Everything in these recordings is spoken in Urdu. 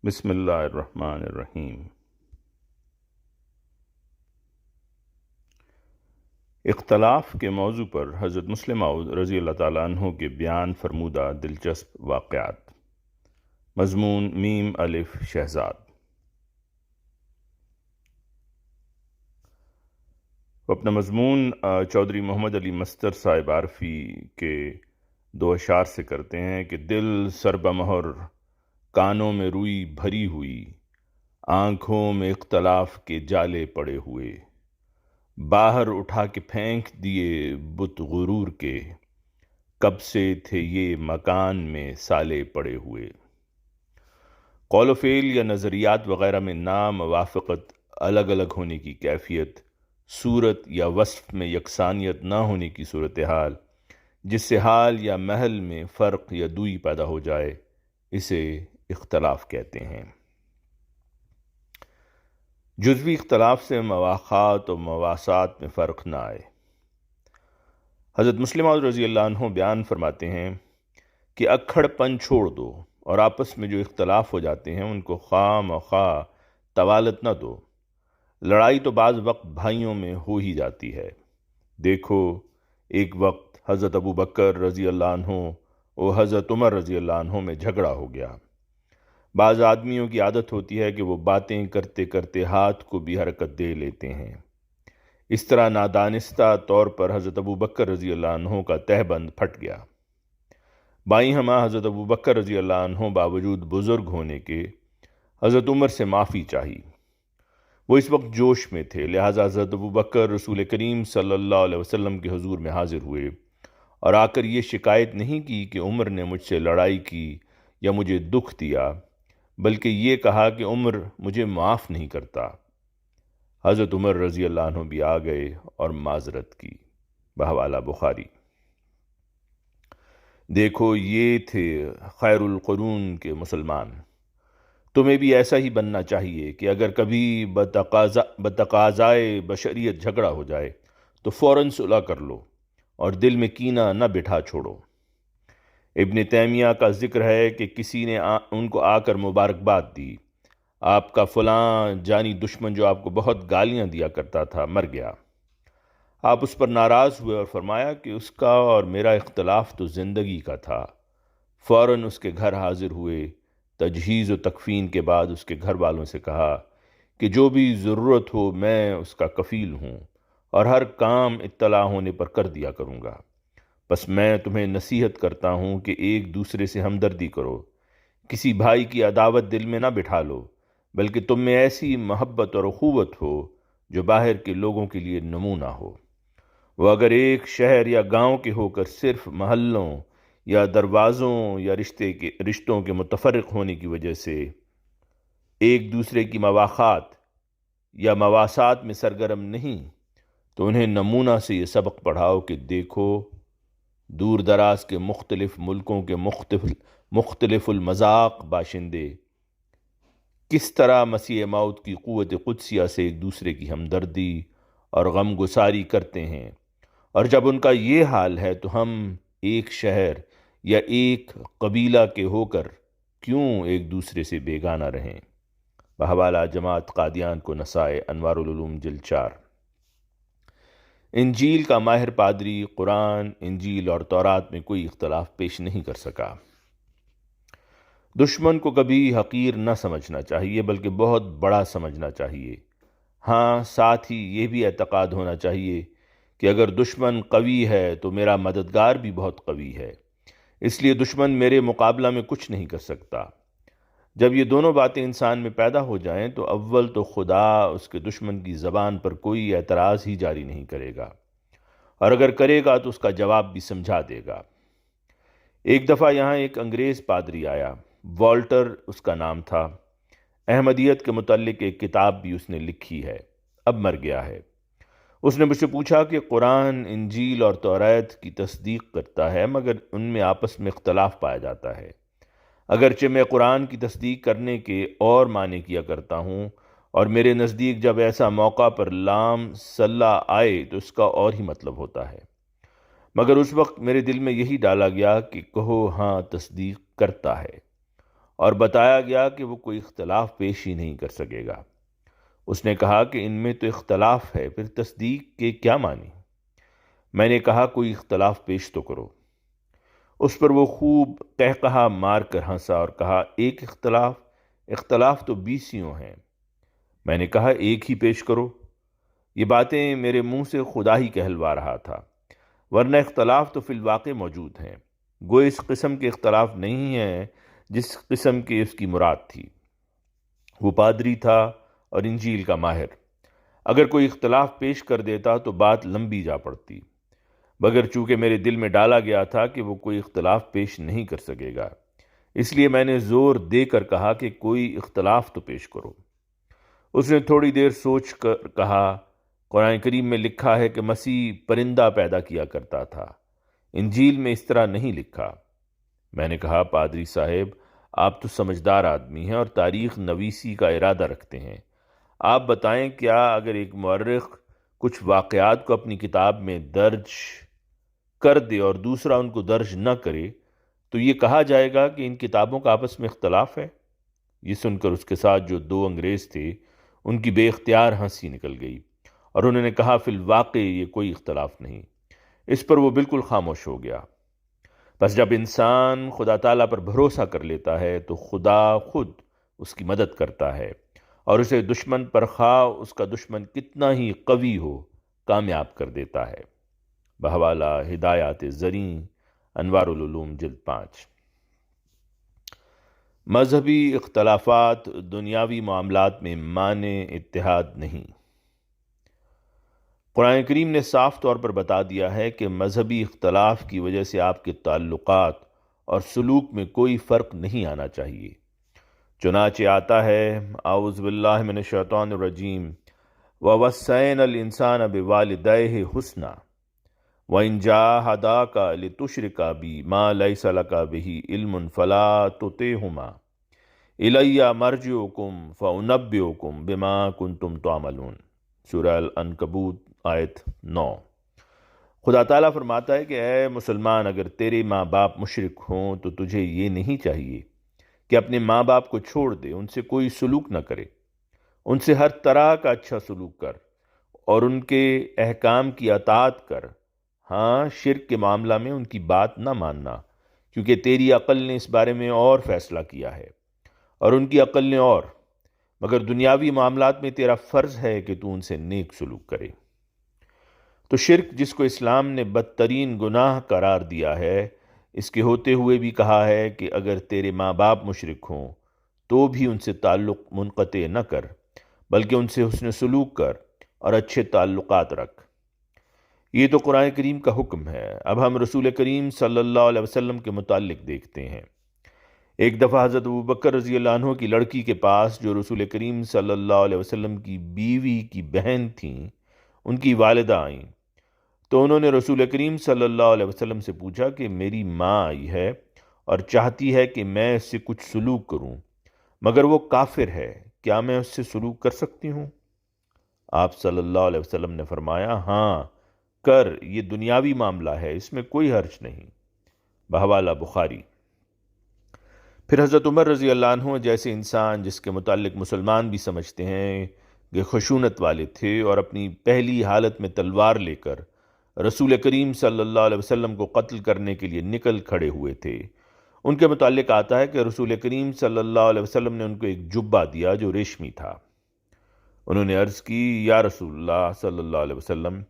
بسم اللہ الرحمن الرحیم۔ اختلاف کے موضوع پر حضرت مسلم موعود رضی اللہ تعالیٰ عنہ کے بیان فرمودہ دلچسپ واقعات۔ مضمون میم الف شہزاد۔ وہ اپنا مضمون چودھری محمد علی مستر صاحب عارفی کے دو اشعار سے کرتے ہیں کہ دل سر بمہر، کانوں میں روئی بھری ہوئی، آنکھوں میں اختلاف کے جالے پڑے ہوئے، باہر اٹھا کے پھینک دیے بت غرور کے، کب سے تھے یہ مکان میں سالے پڑے ہوئے۔ قول و فعل یا نظریات وغیرہ میں ناموافقت، الگ الگ ہونے کی کیفیت، صورت یا وصف میں یکسانیت نہ ہونے کی صورتحال، جس سے حال یا محل میں فرق یا دوئی پیدا ہو جائے، اسے اختلاف کہتے ہیں۔ جزوی اختلاف سے مواخات و مواسات میں فرق نہ آئے۔ حضرت مسلم موعود رضی اللہ عنہ بیان فرماتے ہیں کہ اکھڑ پن چھوڑ دو اور آپس میں جو اختلاف ہو جاتے ہیں ان کو خواہ مخواہ طوالت نہ دو۔ لڑائی تو بعض وقت بھائیوں میں ہو ہی جاتی ہے۔ دیکھو، ایک وقت حضرت ابو بکر رضی اللہ عنہ اور حضرت عمر رضی اللہ عنہ میں جھگڑا ہو گیا۔ بعض آدمیوں کی عادت ہوتی ہے کہ وہ باتیں کرتے کرتے ہاتھ کو بھی حرکت دے لیتے ہیں۔ اس طرح نادانستہ طور پر حضرت ابو بکر رضی اللہ عنہ کا تہبند پھٹ گیا۔ بائیں ہمہ حضرت ابو بکر رضی اللہ عنہ باوجود بزرگ ہونے کے حضرت عمر سے معافی چاہی۔ وہ اس وقت جوش میں تھے، لہٰذا حضرت ابو بکر رسول کریم صلی اللہ علیہ وسلم کے حضور میں حاضر ہوئے اور آ کر یہ شکایت نہیں کی کہ عمر نے مجھ سے لڑائی کی یا مجھے دکھ دیا، بلکہ یہ کہا کہ عمر مجھے معاف نہیں کرتا۔ حضرت عمر رضی اللہ عنہ بھی آ گئے اور معذرت کی۔ بحوالہ بخاری۔ دیکھو، یہ تھے خیر القرون کے مسلمان۔ تمہیں بھی ایسا ہی بننا چاہیے کہ اگر کبھی بتقاضائے بشریت جھگڑا ہو جائے تو فوراً صلح کر لو اور دل میں کینہ نہ بٹھا چھوڑو۔ ابن تیمیہ کا ذکر ہے کہ کسی نے ان کو آ کر مبارکباد دی، آپ کا فلاں جانی دشمن جو آپ کو بہت گالیاں دیا کرتا تھا مر گیا۔ آپ اس پر ناراض ہوئے اور فرمایا کہ اس کا اور میرا اختلاف تو زندگی کا تھا۔ فوراً اس کے گھر حاضر ہوئے، تجہیز و تکفین کے بعد اس کے گھر والوں سے کہا کہ جو بھی ضرورت ہو میں اس کا کفیل ہوں اور ہر کام اطلاع ہونے پر کر دیا کروں گا۔ بس میں تمہیں نصیحت کرتا ہوں کہ ایک دوسرے سے ہمدردی کرو، کسی بھائی کی عداوت دل میں نہ بٹھا لو، بلکہ تم میں ایسی محبت اور اخوت ہو جو باہر کے لوگوں کے لیے نمونہ ہو۔ وہ اگر ایک شہر یا گاؤں کے ہو کر صرف محلوں یا دروازوں یا رشتوں کے متفرق ہونے کی وجہ سے ایک دوسرے کی مواخات یا مواسات میں سرگرم نہیں، تو انہیں نمونہ سے یہ سبق پڑھاؤ کہ دیکھو، دور دراز کے مختلف ملکوں کے مختلف المذاق باشندے کس طرح مسیح موعود کی قوت قدسیہ سے ایک دوسرے کی ہمدردی اور غم گساری کرتے ہیں، اور جب ان کا یہ حال ہے تو ہم ایک شہر یا ایک قبیلہ کے ہو کر کیوں ایک دوسرے سے بیگانہ رہیں۔ بحوالہ جماعت قادیان کو نسائے انوار العلوم جلد 4۔ انجیل کا ماہر پادری قرآن، انجیل اور تورات میں کوئی اختلاف پیش نہیں کر سکا۔ دشمن کو کبھی حقیر نہ سمجھنا چاہیے بلکہ بہت بڑا سمجھنا چاہیے۔ ہاں، ساتھ ہی یہ بھی اعتقاد ہونا چاہیے کہ اگر دشمن قوی ہے تو میرا مددگار بھی بہت قوی ہے، اس لیے دشمن میرے مقابلہ میں کچھ نہیں کر سکتا۔ جب یہ دونوں باتیں انسان میں پیدا ہو جائیں تو اول تو خدا اس کے دشمن کی زبان پر کوئی اعتراض ہی جاری نہیں کرے گا، اور اگر کرے گا تو اس کا جواب بھی سمجھا دے گا۔ ایک دفعہ یہاں ایک انگریز پادری آیا، والٹر اس کا نام تھا۔ احمدیت کے متعلق ایک کتاب بھی اس نے لکھی ہے، اب مر گیا ہے۔ اس نے مجھ سے پوچھا کہ قرآن، انجیل اور تورات کی تصدیق کرتا ہے مگر ان میں آپس میں اختلاف پایا جاتا ہے۔ اگرچہ میں قرآن کی تصدیق کرنے کے اور معنی کیا کرتا ہوں، اور میرے نزدیک جب ایسا موقع پر لام صلہ آئے تو اس کا اور ہی مطلب ہوتا ہے، مگر اس وقت میرے دل میں یہی ڈالا گیا کہ کہو ہاں تصدیق کرتا ہے، اور بتایا گیا کہ وہ کوئی اختلاف پیش ہی نہیں کر سکے گا۔ اس نے کہا کہ ان میں تو اختلاف ہے، پھر تصدیق کے کیا معنی؟ میں نے کہا کوئی اختلاف پیش تو کرو۔ اس پر وہ خوب قہقہا مار کر ہنسا اور کہا ایک اختلاف؟ اختلاف تو 20 ہیں۔ میں نے کہا ایک ہی پیش کرو۔ یہ باتیں میرے منہ سے خدا ہی کہلوا رہا تھا، ورنہ اختلاف تو فی الواقع موجود ہیں، گویا اس قسم کے اختلاف نہیں ہیں جس قسم کی اس کی مراد تھی۔ وہ پادری تھا اور انجیل کا ماہر، اگر کوئی اختلاف پیش کر دیتا تو بات لمبی جا پڑتی، مگر چونکہ میرے دل میں ڈالا گیا تھا کہ وہ کوئی اختلاف پیش نہیں کر سکے گا، اس لیے میں نے زور دے کر کہا کہ کوئی اختلاف تو پیش کرو۔ اس نے تھوڑی دیر سوچ کر کہا قرآن کریم میں لکھا ہے کہ مسیح پرندہ پیدا کیا کرتا تھا، انجیل میں اس طرح نہیں لکھا۔ میں نے کہا پادری صاحب، آپ تو سمجھدار آدمی ہیں اور تاریخ نویسی کا ارادہ رکھتے ہیں، آپ بتائیں کیا اگر ایک مورخ کچھ واقعات کو اپنی کتاب میں درج کر دے اور دوسرا ان کو درج نہ کرے تو یہ کہا جائے گا کہ ان کتابوں کا آپس میں اختلاف ہے؟ یہ سن کر اس کے ساتھ جو 2 انگریز تھے ان کی بے اختیار ہنسی نکل گئی اور انہوں نے کہا فی الواقع یہ کوئی اختلاف نہیں۔ اس پر وہ بالکل خاموش ہو گیا۔ بس جب انسان خدا تعالیٰ پر بھروسہ کر لیتا ہے تو خدا خود اس کی مدد کرتا ہے اور اسے دشمن پر خواہ اس کا دشمن کتنا ہی قوی ہو کامیاب کر دیتا ہے۔ بحوالہ ہدایات زریں، انوار العلوم جلد 5۔ مذہبی اختلافات دنیاوی معاملات میں مانع اتحاد نہیں۔ قرآن کریم نے صاف طور پر بتا دیا ہے کہ مذہبی اختلاف کی وجہ سے آپ کے تعلقات اور سلوک میں کوئی فرق نہیں آنا چاہیے۔ چنانچہ آتا ہے اعوذ باللہ من الشیطان الرجیم وَوَصَّيْنَا الْإِنسَانَ بِوَالِدَيْهِ حُسْنًا وَإِنْ جَاهَدَاكَ لِتُشْرِكَ بِي مَا لَيْسَ لَكَ بِهِ عِلْمٌ فَلَا تُطِعْهُمَا إِلَيَّ مَرْجِعُكُمْ فَأُنَبِّئُكُمْ بِمَا كُنْتُمْ تَعْمَلُونَ، سورہ العنکبوت آیت 9۔ خدا تعالیٰ فرماتا ہے کہ اے مسلمان، اگر تیرے ماں باپ مشرک ہوں تو تجھے یہ نہیں چاہیے کہ اپنے ماں باپ کو چھوڑ دے، ان سے کوئی سلوک نہ کرے، ان سے ہر طرح کا اچھا سلوک کر اور ان کے احکام کی اطاعت کر۔ ہاں، شرک کے معاملہ میں ان کی بات نہ ماننا، کیونکہ تیری عقل نے اس بارے میں اور فیصلہ کیا ہے اور ان کی عقل نے اور، مگر دنیاوی معاملات میں تیرا فرض ہے کہ تو ان سے نیک سلوک کرے۔ تو شرک جس کو اسلام نے بدترین گناہ قرار دیا ہے، اس کے ہوتے ہوئے بھی کہا ہے کہ اگر تیرے ماں باپ مشرک ہوں تو بھی ان سے تعلق منقطع نہ کر، بلکہ ان سے حسن سلوک کر اور اچھے تعلقات رکھ۔ یہ تو قرآن کریم کا حکم ہے۔ اب ہم رسول کریم صلی اللہ علیہ وسلم کے متعلق دیکھتے ہیں۔ ایک دفعہ حضرت ابوبکر رضی اللہ عنہ کی لڑکی کے پاس، جو رسول کریم صلی اللہ علیہ وسلم کی بیوی کی بہن تھیں، ان کی والدہ آئیں تو انہوں نے رسول کریم صلی اللہ علیہ وسلم سے پوچھا کہ میری ماں آئی ہے اور چاہتی ہے کہ میں اس سے کچھ سلوک کروں، مگر وہ کافر ہے، کیا میں اس سے سلوک کر سکتی ہوں؟ آپ صلی اللہ علیہ وسلم نے فرمایا ہاں کر، یہ دنیاوی معاملہ ہے، اس میں کوئی حرج نہیں۔ بحوالہ بخاری۔ پھر حضرت عمر رضی اللہ عنہ جیسے انسان، جس کے متعلق مسلمان بھی سمجھتے ہیں کہ خشونت والے تھے اور اپنی پہلی حالت میں تلوار لے کر رسول کریم صلی اللہ علیہ وسلم کو قتل کرنے کے لیے نکل کھڑے ہوئے تھے، ان کے متعلق آتا ہے کہ رسول کریم صلی اللہ علیہ وسلم نے ان کو ایک جبہ دیا جو ریشمی تھا۔ انہوں نے عرض کی یا رسول اللہ صلی اللہ علیہ وسلم،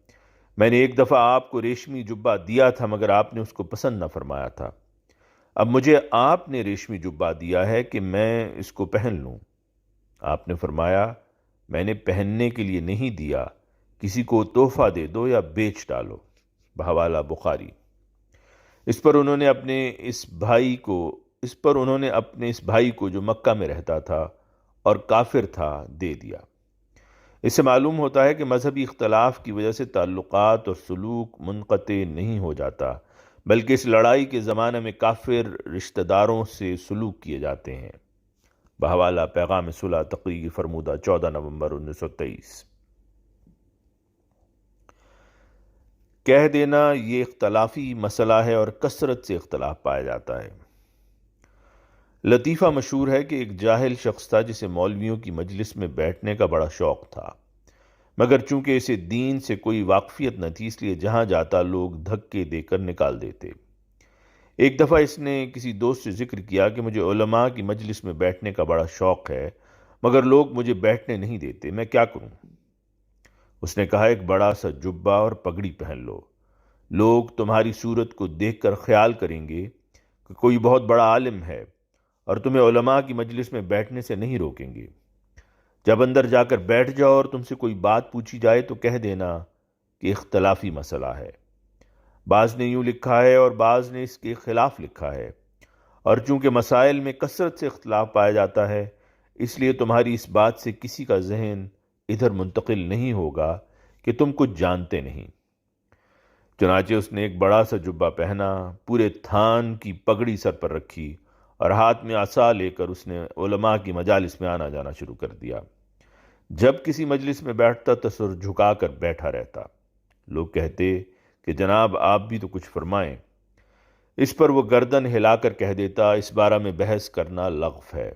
میں نے ایک دفعہ آپ کو ریشمی جبہ دیا تھا مگر آپ نے اس کو پسند نہ فرمایا تھا، اب مجھے آپ نے ریشمی جبہ دیا ہے کہ میں اس کو پہن لوں۔ آپ نے فرمایا میں نے پہننے کے لیے نہیں دیا، کسی کو تحفہ دے دو یا بیچ ڈالو۔ بحوالہ بخاری۔ اس پر انہوں نے اپنے اس بھائی کو جو مکہ میں رہتا تھا اور کافر تھا دے دیا۔ اس سے معلوم ہوتا ہے کہ مذہبی اختلاف کی وجہ سے تعلقات اور سلوک منقطع نہیں ہو جاتا، بلکہ اس لڑائی کے زمانے میں کافر رشتہ داروں سے سلوک کیے جاتے ہیں۔ بحوالہ پیغام صلح تقریر فرمودہ 14 نومبر 1923۔ کہہ دینا یہ اختلافی مسئلہ ہے اور کثرت سے اختلاف پایا جاتا ہے۔ لطیفہ مشہور ہے کہ ایک جاہل شخص تھا جسے مولویوں کی مجلس میں بیٹھنے کا بڑا شوق تھا، مگر چونکہ اسے دین سے کوئی واقفیت نہ تھی، اس لیے جہاں جاتا لوگ دھکے دے کر نکال دیتے۔ ایک دفعہ اس نے کسی دوست سے ذکر کیا کہ مجھے علماء کی مجلس میں بیٹھنے کا بڑا شوق ہے، مگر لوگ مجھے بیٹھنے نہیں دیتے، میں کیا کروں؟ اس نے کہا، ایک بڑا سا جبہ اور پگڑی پہن لو، لوگ تمہاری صورت کو دیکھ کر خیال کریں گے کہ کوئی بہت بڑا عالم ہے، اور تمہیں علماء کی مجلس میں بیٹھنے سے نہیں روکیں گے۔ جب اندر جا کر بیٹھ جاؤ اور تم سے کوئی بات پوچھی جائے تو کہہ دینا کہ اختلافی مسئلہ ہے۔ بعض نے یوں لکھا ہے اور بعض نے اس کے خلاف لکھا ہے، اور چونکہ مسائل میں کثرت سے اختلاف پایا جاتا ہے، اس لیے تمہاری اس بات سے کسی کا ذہن ادھر منتقل نہیں ہوگا کہ تم کچھ جانتے نہیں۔ چنانچہ اس نے ایک بڑا سا جبہ پہنا، پورے تھان کی پگڑی سر پر رکھی، اور ہاتھ میں عصا لے کر اس نے علماء کی مجالس میں آنا جانا شروع کر دیا۔ جب کسی مجلس میں بیٹھتا تو سر جھکا کر بیٹھا رہتا۔ لوگ کہتے کہ جناب آپ بھی تو کچھ فرمائیں۔ اس پر وہ گردن ہلا کر کہہ دیتا، اس بارے میں بحث کرنا لغو ہے۔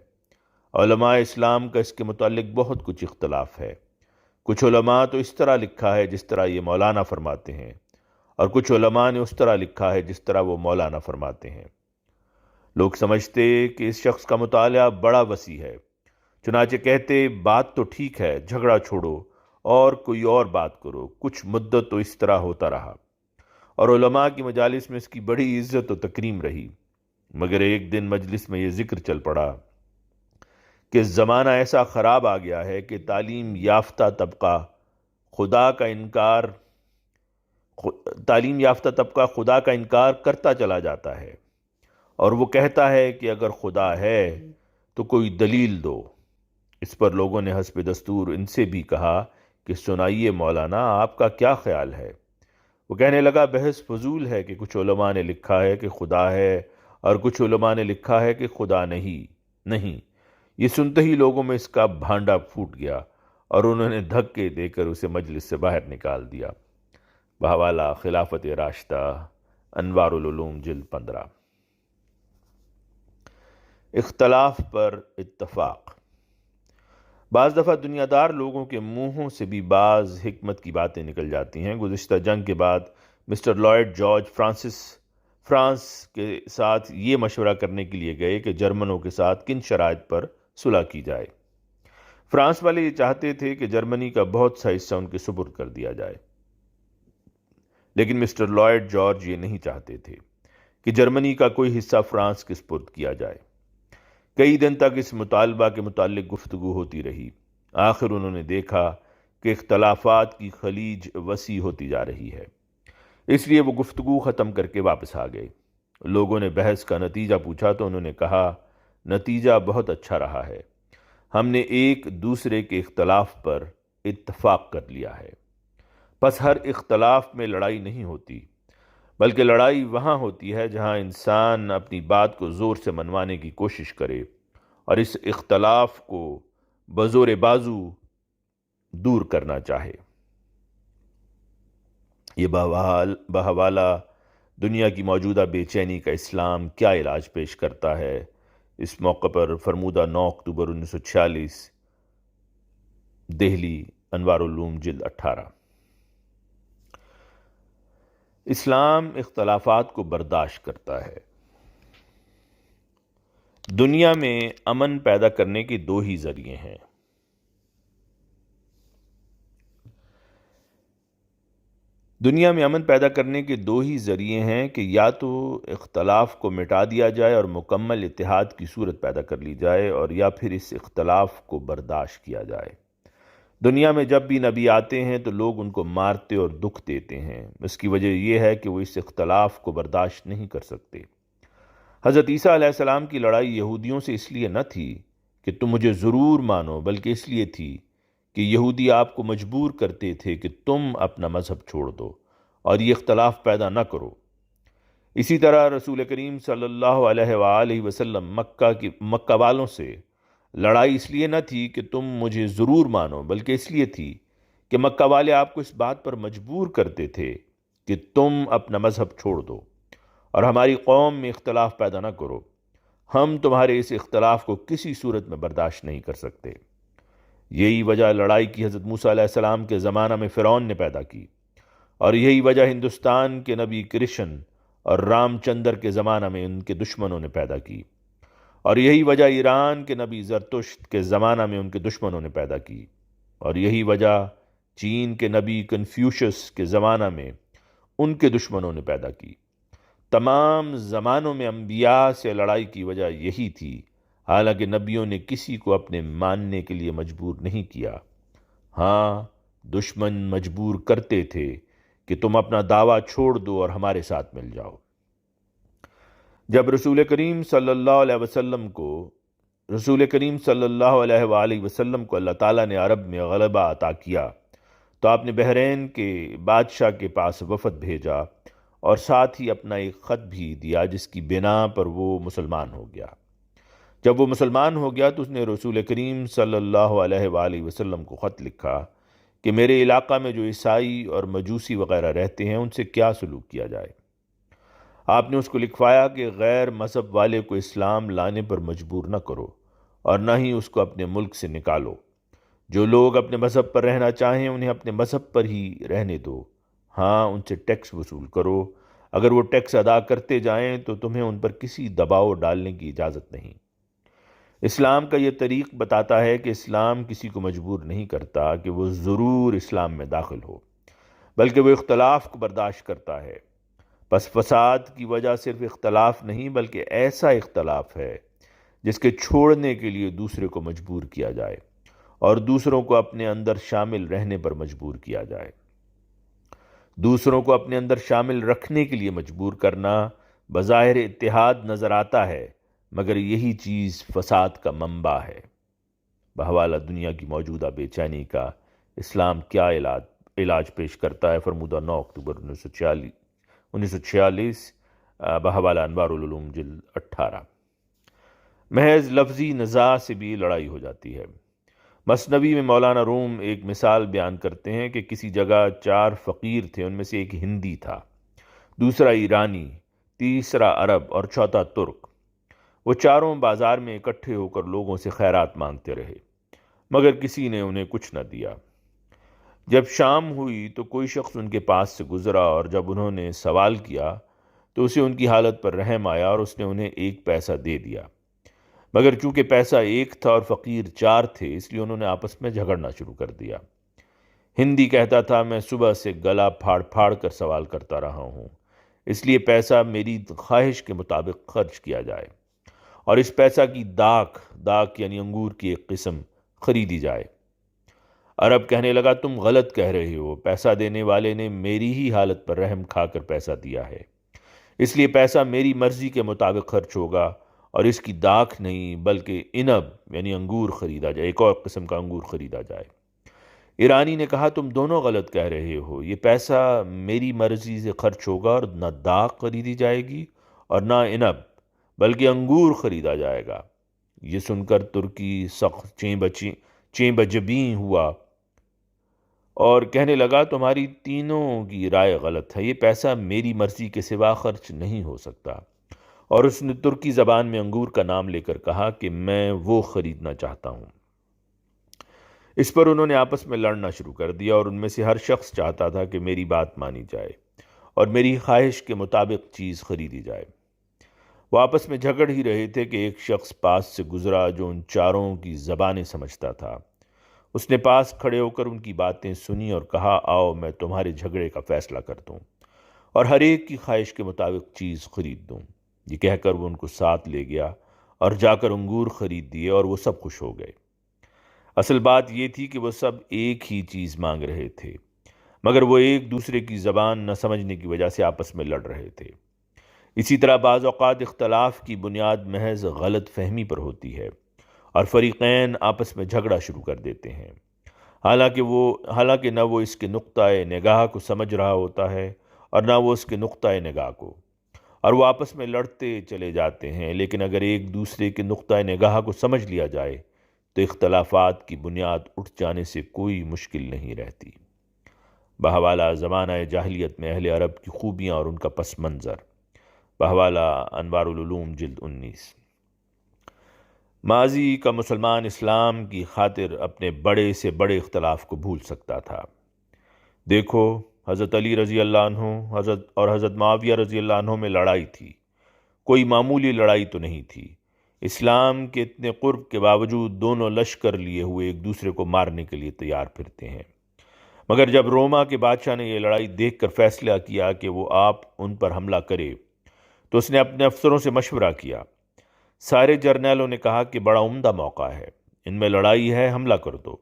علماء اسلام کا اس کے متعلق بہت کچھ اختلاف ہے۔ کچھ علماء تو اس طرح لکھا ہے جس طرح یہ مولانا فرماتے ہیں، اور کچھ علماء نے اس طرح لکھا ہے جس طرح وہ مولانا فرماتے ہیں۔ لوگ سمجھتے کہ اس شخص کا مطالعہ بڑا وسیع ہے، چنانچہ کہتے بات تو ٹھیک ہے، جھگڑا چھوڑو اور کوئی اور بات کرو۔ کچھ مدت تو اس طرح ہوتا رہا، اور علماء کی مجالس میں اس کی بڑی عزت و تکریم رہی۔ مگر ایک دن مجلس میں یہ ذکر چل پڑا کہ زمانہ ایسا خراب آ گیا ہے کہ تعلیم یافتہ طبقہ خدا کا انکار کرتا چلا جاتا ہے، اور وہ کہتا ہے کہ اگر خدا ہے تو کوئی دلیل دو۔ اس پر لوگوں نے حسب دستور ان سے بھی کہا کہ سنائیے مولانا، آپ کا کیا خیال ہے؟ وہ کہنے لگا، بحث فضول ہے کہ کچھ علماء نے لکھا ہے کہ خدا ہے اور کچھ علماء نے لکھا ہے کہ خدا نہیں۔ یہ سنتے ہی لوگوں میں اس کا بھانڈا پھوٹ گیا، اور انہوں نے دھکے دے کر اسے مجلس سے باہر نکال دیا۔ بحوالہ خلافت راشدہ، انوار العلوم، جلد 15۔ اختلاف پر اتفاق۔ بعض دفعہ دنیا دار لوگوں کے منہوں سے بھی بعض حکمت کی باتیں نکل جاتی ہیں۔ گزشتہ جنگ کے بعد مسٹر لائیڈ جارج فرانس کے ساتھ یہ مشورہ کرنے کے لیے گئے کہ جرمنوں کے ساتھ کن شرائط پر صلح کی جائے۔ فرانس والے یہ چاہتے تھے کہ جرمنی کا بہت سا حصہ ان کے سپرد کر دیا جائے، لیکن مسٹر لائیڈ جارج یہ نہیں چاہتے تھے کہ جرمنی کا کوئی حصہ فرانس کے سپرد کیا جائے۔ کئی دن تک اس مطالبہ کے متعلق گفتگو ہوتی رہی۔ آخر انہوں نے دیکھا کہ اختلافات کی خلیج وسیع ہوتی جا رہی ہے، اس لیے وہ گفتگو ختم کر کے واپس آ گئے۔ لوگوں نے بحث کا نتیجہ پوچھا تو انہوں نے کہا، نتیجہ بہت اچھا رہا ہے، ہم نے ایک دوسرے کے اختلاف پر اتفاق کر لیا ہے۔ پس ہر اختلاف میں لڑائی نہیں ہوتی، بلکہ لڑائی وہاں ہوتی ہے جہاں انسان اپنی بات کو زور سے منوانے کی کوشش کرے اور اس اختلاف کو بزور بازو دور کرنا چاہے۔ یہ بحوالہ دنیا کی موجودہ بے چینی کا اسلام کیا علاج پیش کرتا ہے، اس موقع پر فرمودہ 9 اکتوبر 1946، دہلی، انوار العلوم، جلد 18۔ اسلام اختلافات کو برداشت کرتا ہے۔ دنیا میں امن پیدا کرنے کے دو ہی ذریعے ہیں۔ دنیا میں امن پیدا کرنے کے دو ہی ذریعے ہیں کہ یا تو اختلاف کو مٹا دیا جائے اور مکمل اتحاد کی صورت پیدا کر لی جائے، اور یا پھر اس اختلاف کو برداشت کیا جائے۔ دنیا میں جب بھی نبی آتے ہیں تو لوگ ان کو مارتے اور دکھ دیتے ہیں۔ اس کی وجہ یہ ہے کہ وہ اس اختلاف کو برداشت نہیں کر سکتے۔ حضرت عیسیٰ علیہ السلام کی لڑائی یہودیوں سے اس لیے نہ تھی کہ تم مجھے ضرور مانو، بلکہ اس لیے تھی کہ یہودی آپ کو مجبور کرتے تھے کہ تم اپنا مذہب چھوڑ دو اور یہ اختلاف پیدا نہ کرو۔ اسی طرح رسول کریم صلی اللہ علیہ وآلہ وسلم مکہ والوں سے لڑائی اس لیے نہ تھی کہ تم مجھے ضرور مانو، بلکہ اس لیے تھی کہ مکہ والے آپ کو اس بات پر مجبور کرتے تھے کہ تم اپنا مذہب چھوڑ دو اور ہماری قوم میں اختلاف پیدا نہ کرو۔ ہم تمہارے اس اختلاف کو کسی صورت میں برداشت نہیں کر سکتے۔ یہی وجہ لڑائی کی حضرت موسیٰ علیہ السلام کے زمانہ میں فرعون نے پیدا کی، اور یہی وجہ ہندوستان کے نبی کرشن اور رام چندر کے زمانہ میں ان کے دشمنوں نے پیدا کی، اور یہی وجہ ایران کے نبی زرتشت کے زمانہ میں ان کے دشمنوں نے پیدا کی، اور یہی وجہ چین کے نبی کنفیوشس کے زمانہ میں ان کے دشمنوں نے پیدا کی۔ تمام زمانوں میں انبیاء سے لڑائی کی وجہ یہی تھی، حالانکہ نبیوں نے کسی کو اپنے ماننے کے لیے مجبور نہیں کیا۔ ہاں، دشمن مجبور کرتے تھے کہ تم اپنا دعویٰ چھوڑ دو اور ہمارے ساتھ مل جاؤ۔ جب رسول کریم صلی اللہ علیہ وآلہ وسلم کو اللہ تعالیٰ نے عرب میں غلبہ عطا کیا تو آپ نے بحرین کے بادشاہ کے پاس وفد بھیجا اور ساتھ ہی اپنا ایک خط بھی دیا جس کی بنا پر وہ مسلمان ہو گیا۔ جب وہ مسلمان ہو گیا تو اس نے رسول کریم صلی اللہ علیہ وآلہ وسلم کو خط لکھا کہ میرے علاقہ میں جو عیسائی اور مجوسی وغیرہ رہتے ہیں ان سے کیا سلوک کیا جائے۔ آپ نے اس کو لکھوایا کہ غیر مذہب والے کو اسلام لانے پر مجبور نہ کرو اور نہ ہی اس کو اپنے ملک سے نکالو۔ جو لوگ اپنے مذہب پر رہنا چاہیں انہیں اپنے مذہب پر ہی رہنے دو۔ ہاں، ان سے ٹیکس وصول کرو، اگر وہ ٹیکس ادا کرتے جائیں تو تمہیں ان پر کسی دباؤ ڈالنے کی اجازت نہیں۔ اسلام کا یہ طریق بتاتا ہے کہ اسلام کسی کو مجبور نہیں کرتا کہ وہ ضرور اسلام میں داخل ہو، بلکہ وہ اختلاف کو برداشت کرتا ہے۔ پس فساد کی وجہ صرف اختلاف نہیں بلکہ ایسا اختلاف ہے جس کے چھوڑنے کے لیے دوسرے کو مجبور کیا جائے اور دوسروں کو اپنے اندر شامل رہنے پر مجبور کیا جائے۔ دوسروں کو اپنے اندر شامل رکھنے کے لیے مجبور کرنا بظاہر اتحاد نظر آتا ہے، مگر یہی چیز فساد کا منبع ہے۔ بحوالہ دنیا کی موجودہ بے چینی کا اسلام کیا علاج پیش کرتا ہے؟ فرمودہ 9 اکتوبر 1946، بحوالہ انوار العلوم جلد 18۔ محض لفظی نزاع سے بھی لڑائی ہو جاتی ہے۔ مثنوی میں مولانا روم ایک مثال بیان کرتے ہیں کہ کسی جگہ 4 فقیر تھے، ان میں سے ایک ہندی تھا، دوسرا ایرانی، تیسرا عرب اور چوتھا ترک۔ وہ چاروں بازار میں اکٹھے ہو کر لوگوں سے خیرات مانگتے رہے، مگر کسی نے انہیں کچھ نہ دیا۔ جب شام ہوئی تو کوئی شخص ان کے پاس سے گزرا اور جب انہوں نے سوال کیا تو اسے ان کی حالت پر رحم آیا اور اس نے انہیں 1 پیسہ دے دیا، مگر چونکہ پیسہ 1 تھا اور فقیر 4 تھے اس لیے انہوں نے آپس میں جھگڑنا شروع کر دیا۔ ہندی کہتا تھا، میں صبح سے گلا پھاڑ پھاڑ کر سوال کرتا رہا ہوں، اس لیے پیسہ میری خواہش کے مطابق خرچ کیا جائے اور اس پیسہ کی داکھ یعنی انگور کی ایک قسم خریدی جائے۔ عرب کہنے لگا، تم غلط کہہ رہے ہو، پیسہ دینے والے نے میری ہی حالت پر رحم کھا کر پیسہ دیا ہے، اس لیے پیسہ میری مرضی کے مطابق خرچ ہوگا اور اس کی داکھ نہیں بلکہ عنب یعنی انگور خریدا جائے، ایک اور قسم کا انگور خریدا جائے۔ ایرانی نے کہا، تم دونوں غلط کہہ رہے ہو، یہ پیسہ میری مرضی سے خرچ ہوگا اور نہ داکھ خریدی جائے گی اور نہ عنب بلکہ انگور خریدا جائے گا۔ یہ سن کر ترکی سخت چیں بجبیں ہوا اور کہنے لگا، تمہاری تینوں کی رائے غلط ہے، یہ پیسہ میری مرضی کے سوا خرچ نہیں ہو سکتا۔ اور اس نے ترکی زبان میں انگور کا نام لے کر کہا کہ میں وہ خریدنا چاہتا ہوں۔ اس پر انہوں نے آپس میں لڑنا شروع کر دیا اور ان میں سے ہر شخص چاہتا تھا کہ میری بات مانی جائے اور میری خواہش کے مطابق چیز خریدی جائے۔ وہ آپس میں جھگڑ ہی رہے تھے کہ ایک شخص پاس سے گزرا جو ان چاروں کی زبانیں سمجھتا تھا۔ اس نے پاس کھڑے ہو کر ان کی باتیں سنی اور کہا، آؤ میں تمہارے جھگڑے کا فیصلہ کر دوں اور ہر ایک کی خواہش کے مطابق چیز خرید دوں۔ یہ کہہ کر وہ ان کو ساتھ لے گیا اور جا کر انگور خرید دیے اور وہ سب خوش ہو گئے۔ اصل بات یہ تھی کہ وہ سب ایک ہی چیز مانگ رہے تھے، مگر وہ ایک دوسرے کی زبان نہ سمجھنے کی وجہ سے آپس میں لڑ رہے تھے۔ اسی طرح بعض اوقات اختلاف کی بنیاد محض غلط فہمی پر ہوتی ہے اور فریقین آپس میں جھگڑا شروع کر دیتے ہیں، حالانکہ نہ وہ اس کے نقطۂ نگاہ کو سمجھ رہا ہوتا ہے اور نہ وہ اس کے نقطۂ نگاہ کو، اور وہ آپس میں لڑتے چلے جاتے ہیں۔ لیکن اگر ایک دوسرے کے نقطۂ نگاہ کو سمجھ لیا جائے تو اختلافات کی بنیاد اٹھ جانے سے کوئی مشکل نہیں رہتی۔ بحوالہ زمانہ جاہلیت میں اہل عرب کی خوبیاں اور ان کا پس منظر، بحوالہ انوار العلوم جلد 19۔ ماضی کا مسلمان اسلام کی خاطر اپنے بڑے سے بڑے اختلاف کو بھول سکتا تھا۔ دیکھو، حضرت علی رضی اللہ عنہ حضرت معاویہ رضی اللہ عنہ میں لڑائی تھی، کوئی معمولی لڑائی تو نہیں تھی۔ اسلام کے اتنے قرب کے باوجود دونوں لشکر لیے ہوئے ایک دوسرے کو مارنے کے لیے تیار پھرتے ہیں۔ مگر جب روما کے بادشاہ نے یہ لڑائی دیکھ کر فیصلہ کیا کہ وہ آپ ان پر حملہ کرے تو اس نے اپنے افسروں سے مشورہ کیا۔ سارے جرنیلوں نے کہا کہ بڑا عمدہ موقع ہے، ان میں لڑائی ہے، حملہ کر دو۔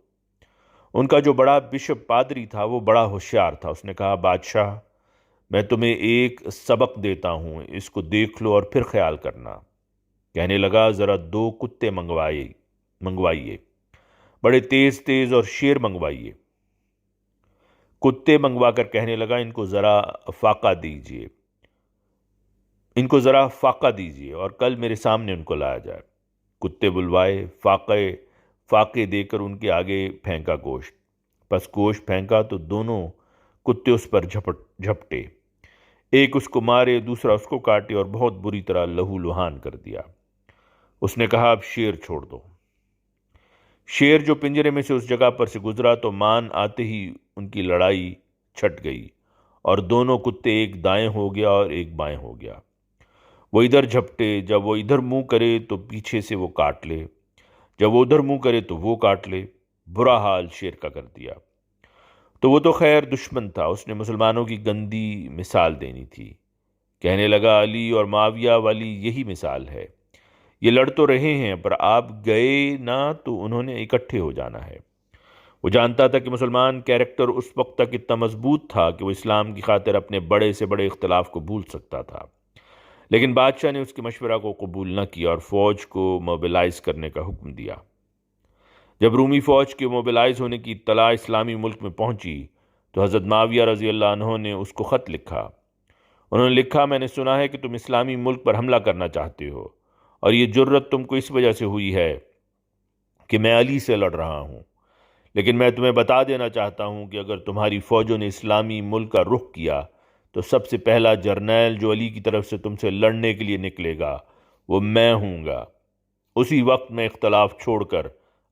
ان کا جو بڑا بشپ پادری تھا وہ بڑا ہوشیار تھا، اس نے کہا بادشاہ، میں تمہیں ایک سبق دیتا ہوں، اس کو دیکھ لو اور پھر خیال کرنا۔ کہنے لگا ذرا 2 کتے منگوائیے، بڑے تیز تیز، اور شیر منگوائیے۔ کتے منگوا کر کہنے لگا ان کو ذرا فاقہ دیجیے اور کل میرے سامنے ان کو لایا جائے۔ کتے بلوائے، فاقے دے کر ان کے آگے پھینکا گوشت، پس گوشت پھینکا تو دونوں کتے اس پر جھپٹے، ایک اس کو مارے، دوسرا اس کو کاٹے اور بہت بری طرح لہو لہان کر دیا۔ اس نے کہا اب شیر چھوڑ دو۔ شیر جو پنجرے میں سے اس جگہ پر سے گزرا تو مان آتے ہی ان کی لڑائی چھٹ گئی اور دونوں کتے ایک دائیں ہو گیا اور ایک بائیں ہو گیا۔ وہ ادھر جھپٹے، جب وہ ادھر منہ کرے تو پیچھے سے وہ کاٹ لے، جب وہ ادھر منہ کرے تو وہ کاٹ لے۔ برا حال شیر کا کر دیا۔ تو وہ تو خیر دشمن تھا، اس نے مسلمانوں کی گندی مثال دینی تھی۔ کہنے لگا علی اور معاویہ والی یہی مثال ہے، یہ لڑ تو رہے ہیں پر آپ گئے نہ تو انہوں نے اکٹھے ہو جانا ہے۔ وہ جانتا تھا کہ مسلمان کیریکٹر اس وقت تک اتنا مضبوط تھا کہ وہ اسلام کی خاطر اپنے بڑے سے بڑے اختلاف کو بھول سکتا تھا، لیکن بادشاہ نے اس کے مشورہ کو قبول نہ کیا اور فوج کو موبلائز کرنے کا حکم دیا۔ جب رومی فوج کے موبلائز ہونے کی اطلاع اسلامی ملک میں پہنچی تو حضرت معاویہ رضی اللہ عنہ نے اس کو خط لکھا۔ انہوں نے لکھا میں نے سنا ہے کہ تم اسلامی ملک پر حملہ کرنا چاہتے ہو، اور یہ جرت تم کو اس وجہ سے ہوئی ہے کہ میں علی سے لڑ رہا ہوں، لیکن میں تمہیں بتا دینا چاہتا ہوں کہ اگر تمہاری فوجوں نے اسلامی ملک کا رخ کیا تو سب سے پہلا جرنیل جو علی کی طرف سے تم سے لڑنے کے لیے نکلے گا وہ میں ہوں گا۔ اسی وقت میں اختلاف چھوڑ کر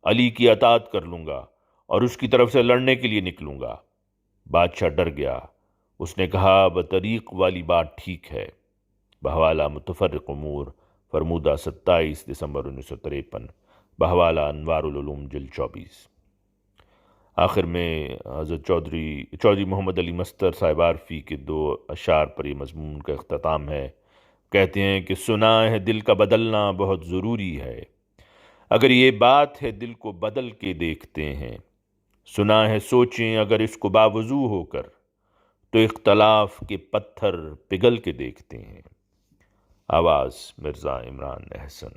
علی کی اطاعت کر لوں گا اور اس کی طرف سے لڑنے کے لیے نکلوں گا۔ بادشاہ ڈر گیا، اس نے کہا بطریق والی بات ٹھیک ہے۔ بحوالہ متفرق امور، فرمودہ 27 دسمبر 1953، بحوالہ انوار العلوم جلد 24۔ آخر میں حضرت چودھری محمد علی مستر صاحب عارفی کے 2 اشعار پر یہ مضمون کا اختتام ہے۔ کہتے ہیں کہ سنا ہے دل کا بدلنا بہت ضروری ہے، اگر یہ بات ہے دل کو بدل کے دیکھتے ہیں، سنا ہے سوچیں اگر اس کو باوضو ہو کر تو اختلاف کے پتھر پگھل کے دیکھتے ہیں۔ آواز مرزا عمران احسن۔